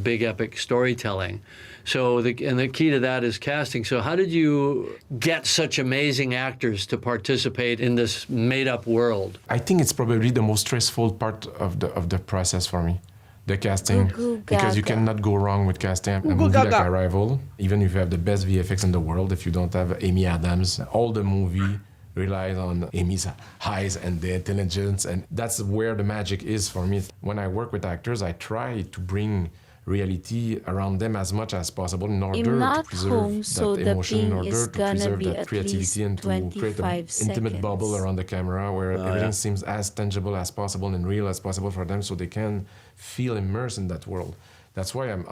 big epic storytelling. So the key to that is casting. So how did you get such amazing actors to participate in this made-up world? I think it's probably the most stressful part of the process for me, the casting, because you cannot go wrong with casting a movie like Arrival. Even if you have the best VFX in the world, if you don't have Amy Adams, all the movie relies on Amy's eyes and the intelligence, and that's where the magic is for me. When I work with actors, I try to bring reality around them as much as possible in order to preserve that emotion, in order to preserve that creativity, and to create an intimate bubble around the camera where everything seems as tangible as possible and real as possible for them, so they can feel immersed in that world. That's why I'm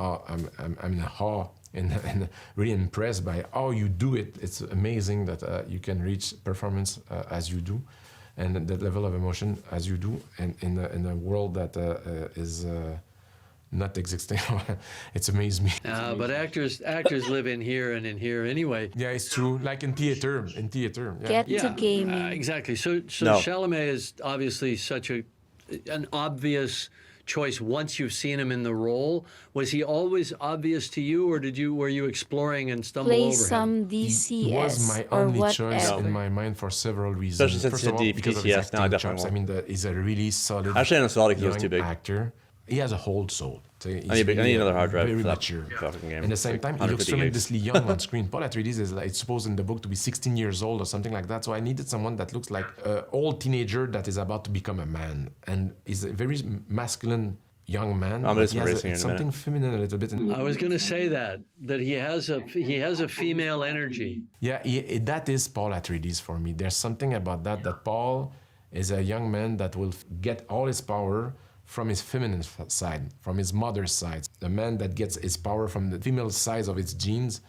in awe and really impressed by how you do it. It's amazing that you can reach performance as you do, and that level of emotion as you do, and in a world that is not existing. It's amazed me. But actors live in here and in here anyway. Yeah, it's true. Like in theater. Yeah. Get to gaming. Exactly. So Chalamet is obviously such an obvious choice once you've seen him in the role. Was he always obvious to you, or were you exploring and stumbled over him? Play some DCS He was my only choice in my mind for several reasons. Especially since First he of all, did because of his DCS, now I acting definitely chops. I won't. mean, he's a really solid Actually, I nostalgic, he was too big. actor. He has a whole soul. I need another hard drive very for that mature. fucking game. At the same Like time, he looks 150 gigs. tremendously young on screen. Paul Atreides is like, it's supposed in the book to be 16 years old or something like that. So I needed someone that looks like an old teenager that is about to become a man, and is a very masculine young man. I'm just He has embracing it in a something minute. feminine a little bit. I was going to say that he has a female energy. Yeah, that is Paul Atreides for me. There's something about that Paul is a young man that will get all his power from his feminine side, from his mother's side. The man that gets his power from the female side of its genes,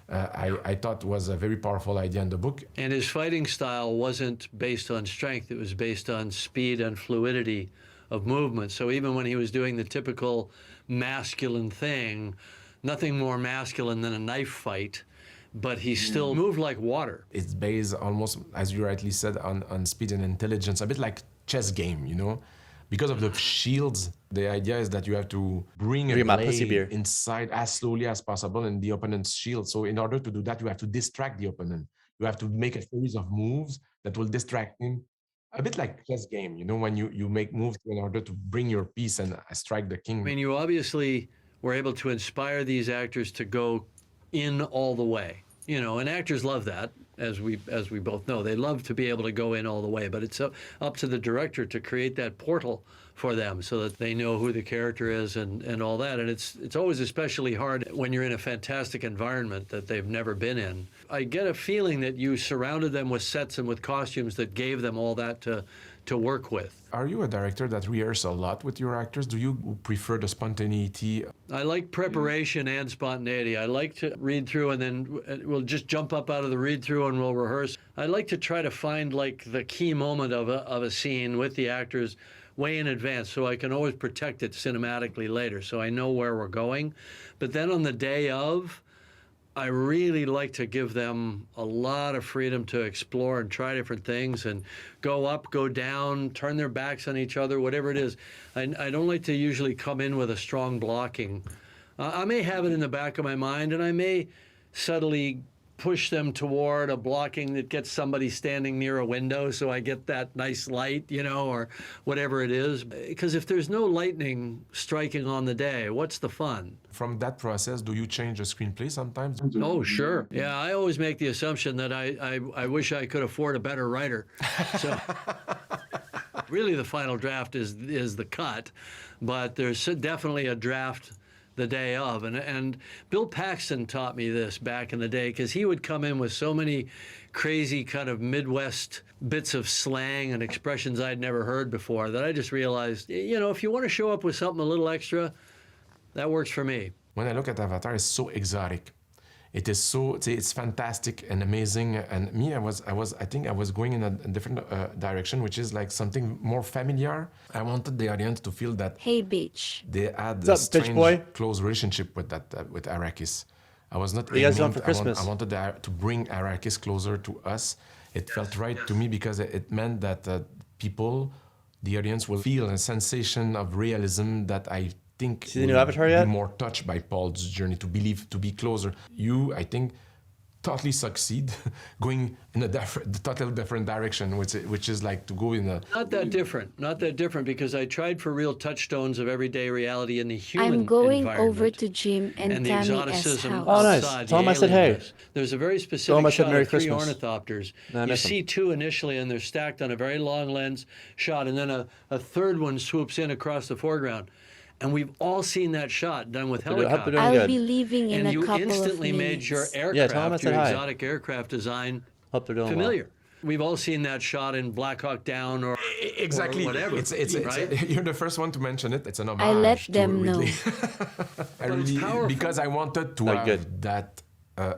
I thought was a very powerful idea in the book. And his fighting style wasn't based on strength. It was based on speed and fluidity of movement. So even when he was doing the typical masculine thing, nothing more masculine than a knife fight, but he still moved like water. It's based almost, as you rightly said, on speed and intelligence, a bit like chess game, you know? Because of the shields, the idea is that you have to bring a blade inside as slowly as possible in the opponent's shield. So in order to do that, you have to distract the opponent. You have to make a series of moves that will distract him. A bit like chess game, you know, when you make moves in order to bring your piece and strike the king. I mean, you obviously were able to inspire these actors to go in all the way, you know, and actors love that, as we both know. They love to be able to go in all the way, but it's up to the director to create that portal for them so that they know who the character is and all that. And it's always especially hard when you're in a fantastic environment that they've never been in. I get a feeling that you surrounded them with sets and with costumes that gave them all that to work with. Are you a director that rehearses a lot with your actors? Do you prefer the spontaneity? I like preparation and spontaneity. I like to read through and then we'll just jump up out of the read through and we'll rehearse. I like to try to find like the key moment of a scene with the actors way in advance so I can always protect it cinematically later so I know where we're going. But then on the day of, I really like to give them a lot of freedom to explore and try different things and go up, go down, turn their backs on each other, whatever it is. I don't like to usually come in with a strong blocking. I may have it in the back of my mind, and I may subtly push them toward a blocking that gets somebody standing near a window so I get that nice light, you know, or whatever it is. Because if there's no lightning striking on the day, what's the fun? From that process, do you change the screenplay sometimes? Oh, sure. Yeah, I always make the assumption that I wish I could afford a better writer. So really the final draft is the cut, but there's definitely a draft the day of. And Bill Paxton taught me this back in the day, because he would come in with so many crazy kind of Midwest bits of slang and expressions I'd never heard before that I just realized, you know, if you want to show up with something a little extra, that works for me. When I look at Avatar, it's so exotic. It is so, it's fantastic and amazing. And me, I think I was going in a different direction, which is like something more familiar. I wanted the audience to feel that Hey, bitch. they had What's a up, bitch strange, boy? close relationship with that with Arrakis. I was not What are you guys aiming doing for Christmas? I wanted to bring Arrakis closer to us. It felt right to me because it meant that people, the audience, will feel a sensation of realism that I think, See the new will Avatar be yet? more touched by Paul's journey, to believe, to be closer. You, I think, totally succeed going in a totally different direction, which is like to go in a... Not that different, because I tried for real touchstones of everyday reality in the human I'm going environment. over to Jim and And the Tammy's exoticism house. Oh, nice. outside, Tell the him I said hey. alienness. There's a very Tell him specific I said shot Merry of three Christmas. ornithopters. No, I You miss him. see two initially, and they're stacked on a very long lens shot, and then a third one swoops in across the foreground. And we've all seen that shot done with Hope they're helicopters. doing I'll good. be leaving in And a you couple instantly of made your minutes. aircraft, tell 'em I said your hi. exotic aircraft design Hope they're doing familiar. We've all seen that shot in Black Hawk Down or Exactly. or whatever. It's right? you're the first one to mention it. It's an homage I let to them know. Ridley. I But it's really, powerful. because I wanted to Like have good. that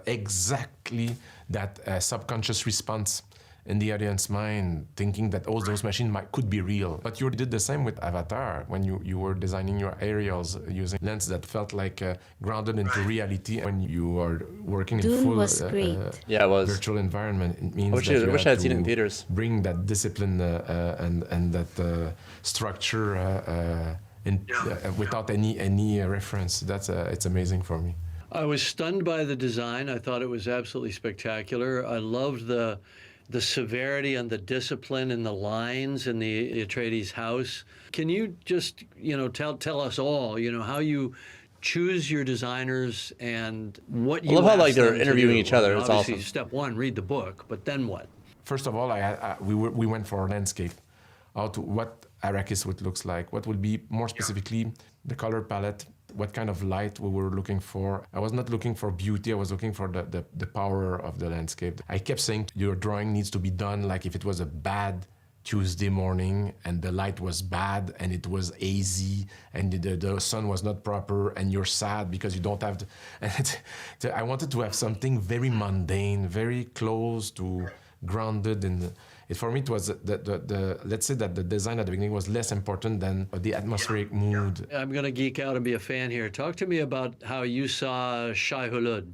exactly that subconscious response in the audience mind, thinking that those machines could be real. But you did the same with Avatar when you were designing your aerials using lens that felt like grounded into reality. When you are working in Dune full was great. Yeah, it was. virtual environment, it means I wish that you I had had seen it in to theaters. bring that discipline and that structure without any reference. It's amazing for me. I was stunned by the design. I thought it was absolutely spectacular. I loved the severity and the discipline in the lines in the Atreides house. Can you just, tell us all, how you choose your designers and what you love how, ask like, they're them to interviewing do? each other. It's Obviously, awesome. step one, read the book, but then what? First of all, we went for landscape, what Arrakis would looks like, what would be more specifically the color palette, what kind of light we were looking for. I was not looking for beauty, I was looking for the power of the landscape. I kept saying your drawing needs to be done like if it was a bad Tuesday morning and the light was bad and it was hazy and the sun was not proper and you're sad because you don't have I wanted to have something very mundane, very close to grounded in for me it was the let's say that the design at the beginning was less important than the atmospheric mood. I'm going to geek out and be a fan here. Talk to me about how you saw Shai Hulud,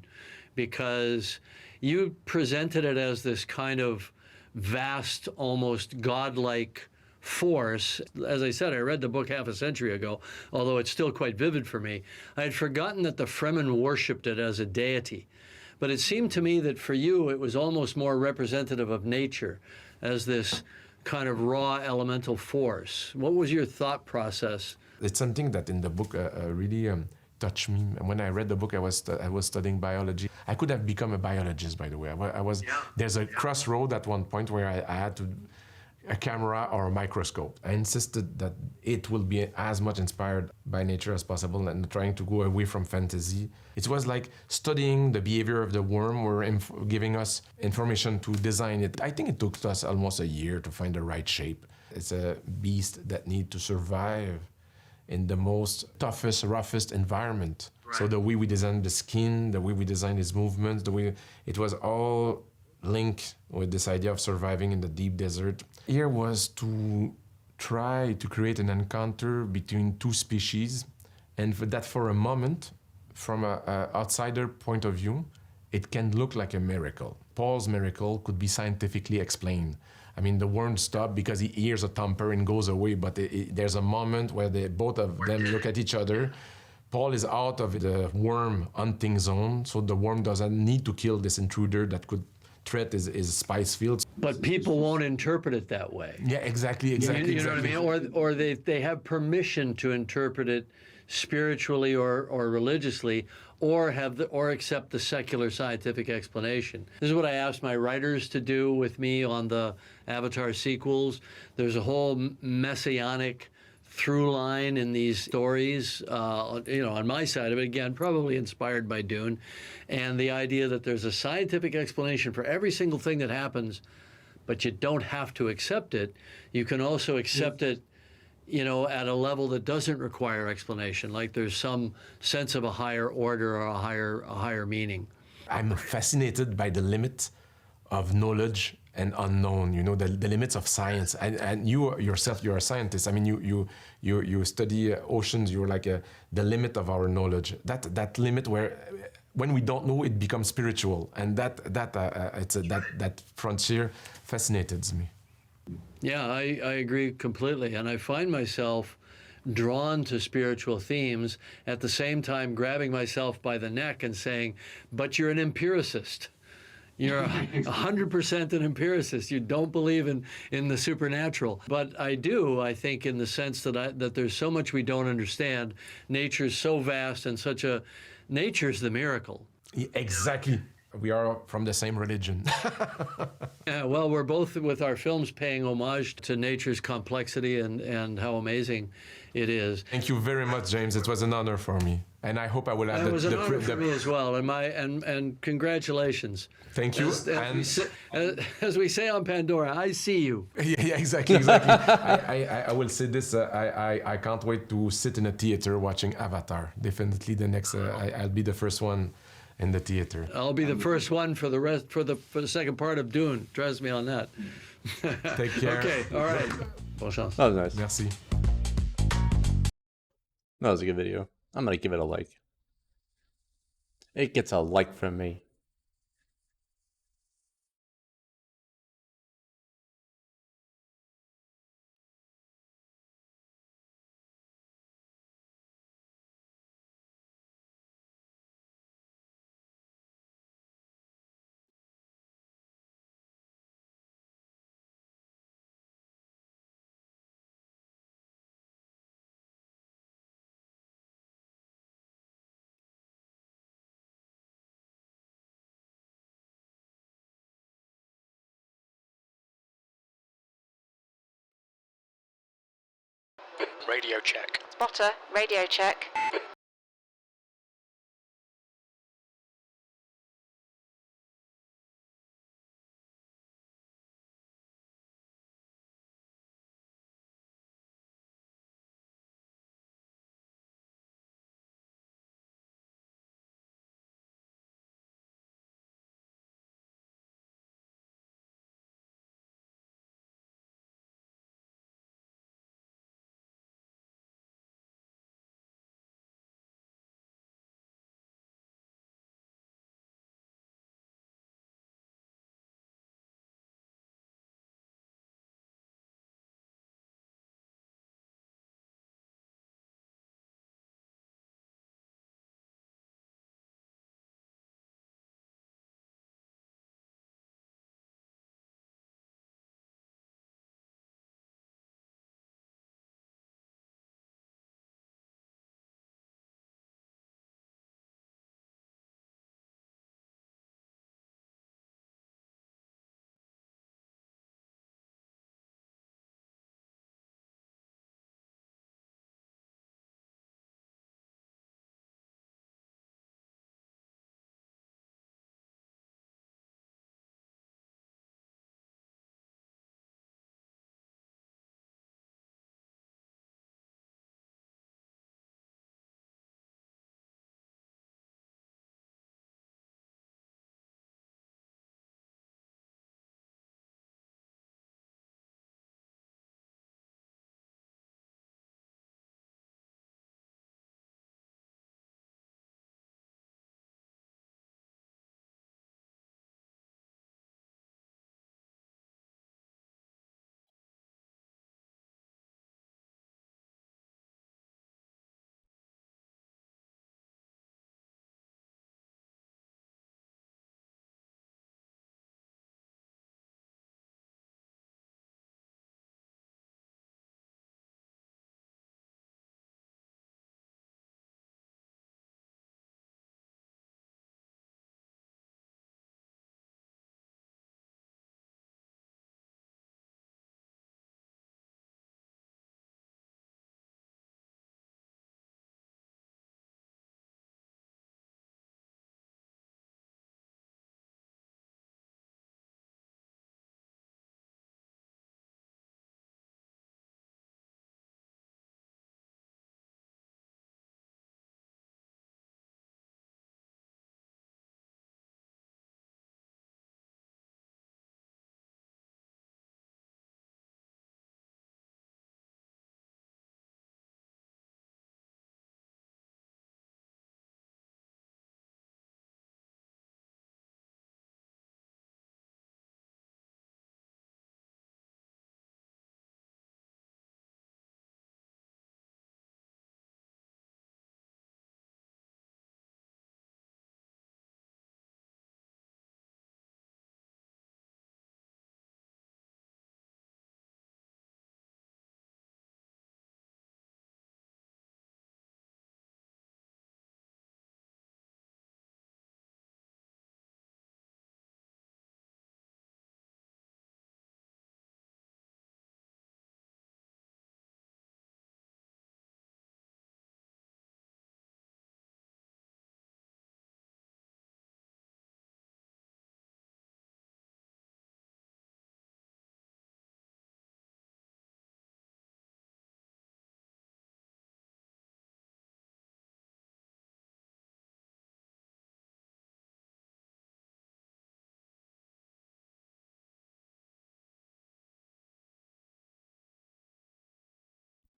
because you presented it as this kind of vast, almost godlike force. As I said, I read the book half a century ago, although it's still quite vivid for me. I had forgotten that the Fremen worshipped it as a deity. But it seemed to me that for you, it was almost more representative of nature as this kind of raw elemental force. What was your thought process? It's something that in the book really touched me. And when I read the book, I was studying biology. I could have become a biologist, by the way. There's a crossroad at one point where I had to a camera or a microscope. I insisted that it will be as much inspired by nature as possible and trying to go away from fantasy. It was like studying the behavior of the worm, or giving us information to design it. I think it took us almost a year to find the right shape. It's a beast that needs to survive in the most toughest, roughest environment. Right. So the way we designed the skin, the way we designed his movements, the way it was all linked with this idea of surviving in the deep desert. Here was to try to create an encounter between two species, and for a moment, from an outsider point of view, it can look like a miracle. Paul's miracle could be scientifically explained. I mean, the worm stopped because he hears a thumper and goes away, but there's a moment where both of them look at each other. Paul is out of the worm hunting zone, so the worm doesn't need to kill this intruder that could threat his spice fields. But people won't interpret it that way. Yeah, exactly. You know what I mean? Or they have permission to interpret it spiritually or religiously, or accept the secular scientific explanation. This is what I asked my writers to do with me on the Avatar sequels. There's a whole messianic through line in these stories, on my side of it, again, probably inspired by Dune, and the idea that there's a scientific explanation for every single thing that happens, but you don't have to accept it. You can also accept it, at a level that doesn't require explanation, like there's some sense of a higher order or a higher meaning. I'm fascinated by the limit of knowledge and unknown, the limits of science. And you yourself, you're a scientist. I mean, you study oceans. You're like the limit of our knowledge. That limit where, when we don't know, it becomes spiritual, and that frontier fascinated me. Yeah, I agree completely, and I find myself drawn to spiritual themes, at the same time grabbing myself by the neck and saying, but you're an empiricist. You're 100% an empiricist. You don't believe in the supernatural. But I do, I think, in the sense that there's so much we don't understand. Nature's so vast and nature's the miracle. Exactly. We are from the same religion. Yeah, well, we're both, with our films, paying homage to nature's complexity and how amazing it is. Thank you very much, James. It was an honor for me. And I hope I will have It was an honor for me as well. And congratulations. Thank you. As we say on Pandora, I see you. Yeah, exactly. I will say this. I can't wait to sit in a theater watching Avatar. Definitely the next. I'll be the first one in the theater. I'll be the first one for the second part of Dune. Trust me on that. Take care. Okay. All right. Bonne chance. That was nice. Merci. That was a good video. I'm gonna give it a like. It gets a like from me. Radio check. Spotter, radio check.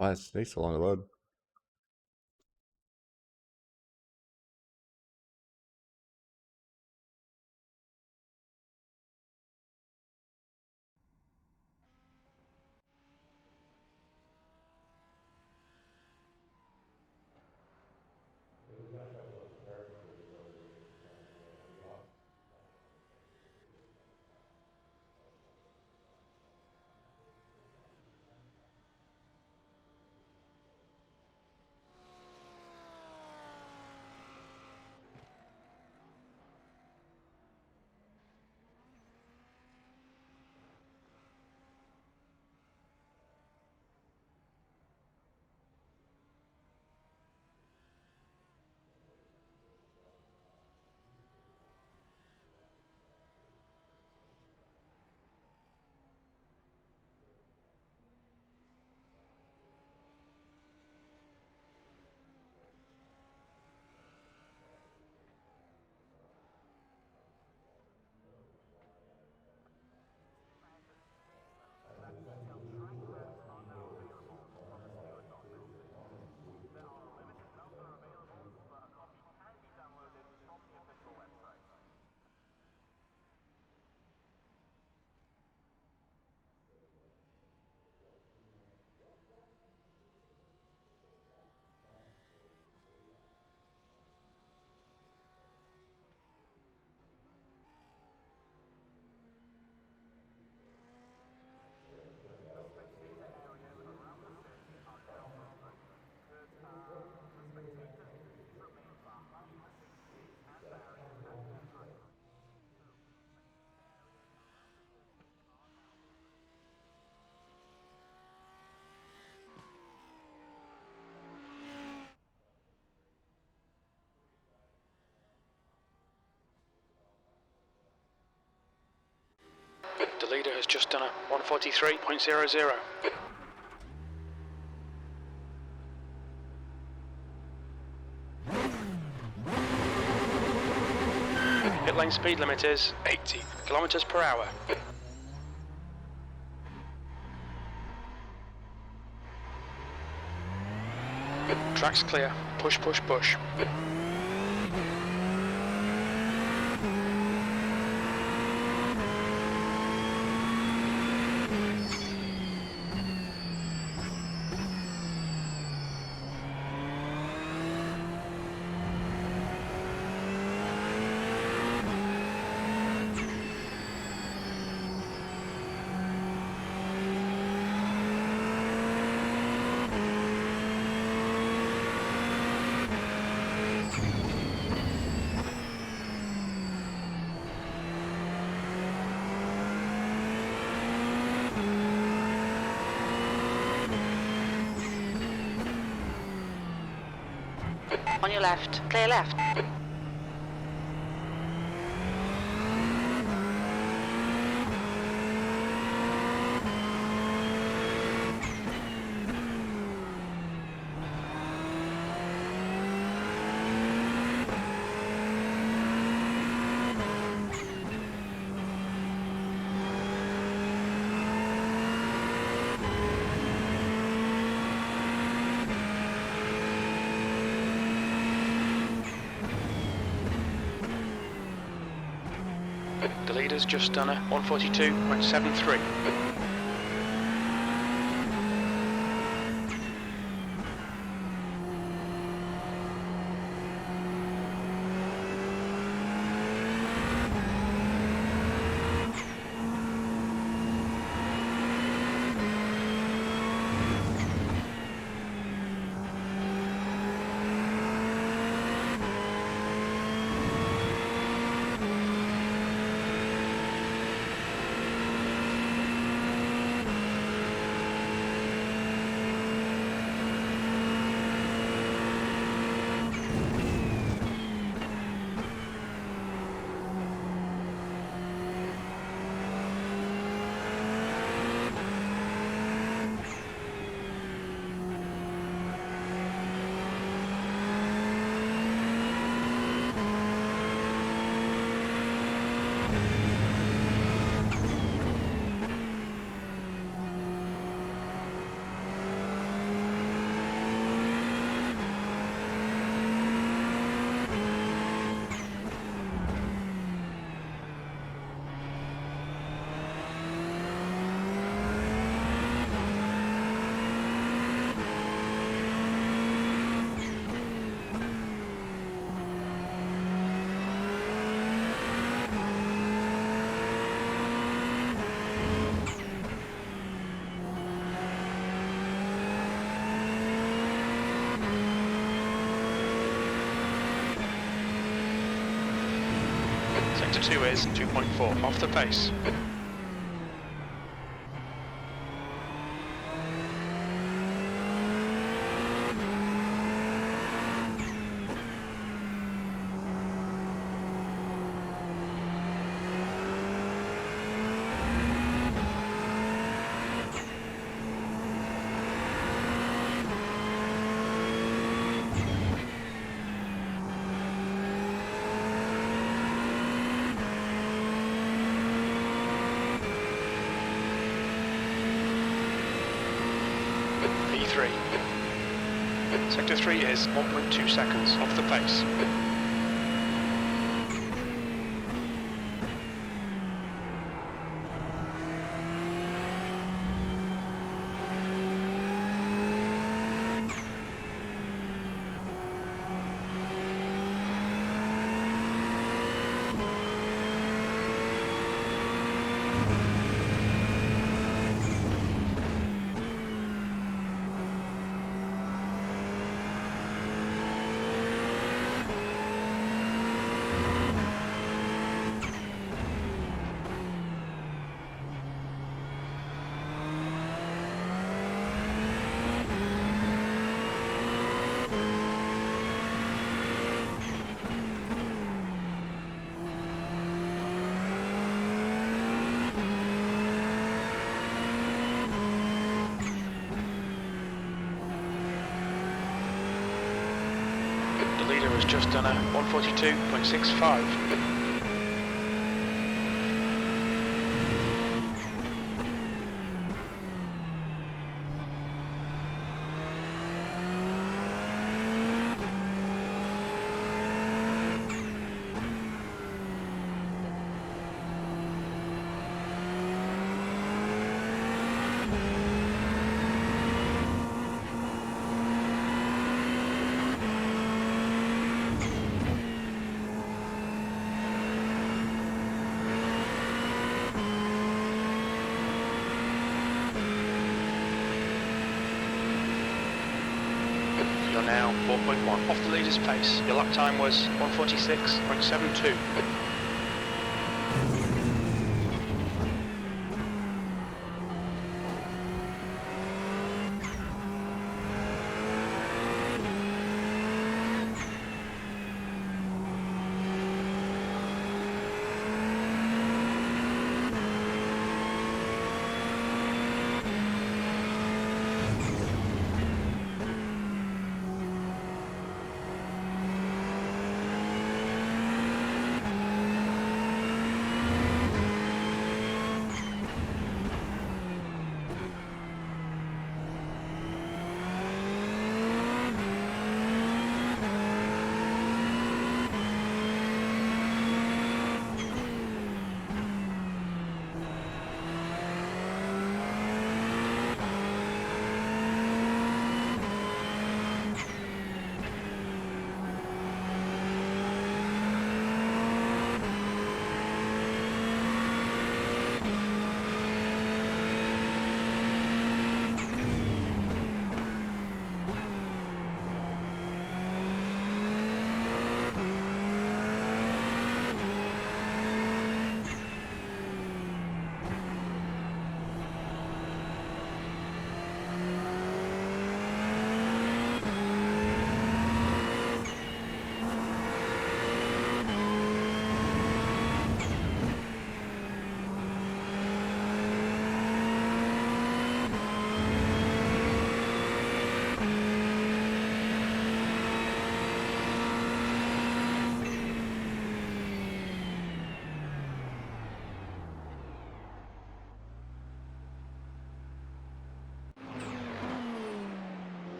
Why is snake so long to load? The leader has just done a 143.00. Pit lane speed limit is 80 kilometers per hour. Track's clear. Push, push, push. On your left. Clear left. The leader's just done a 142.73. Sector 2 is 2.4 off the pace. P3. Sector 3 is 1.2 seconds off the pace. The leader has just done a 142.65. You're now 4.1 off the leader's pace. Your lap time was 146.72.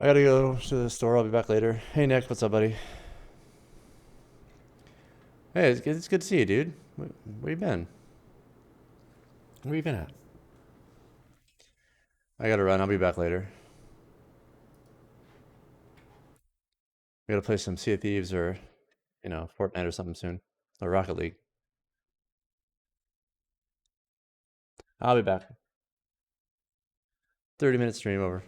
I gotta go to the store. I'll be back later. Hey, Nick. What's up, buddy? Hey, it's good to see you, dude. Where you been? Where you been at? I gotta run. I'll be back later. I gotta play some Sea of Thieves or you know, Fortnite or something soon, or Rocket League. I'll be back. 30-minute stream over.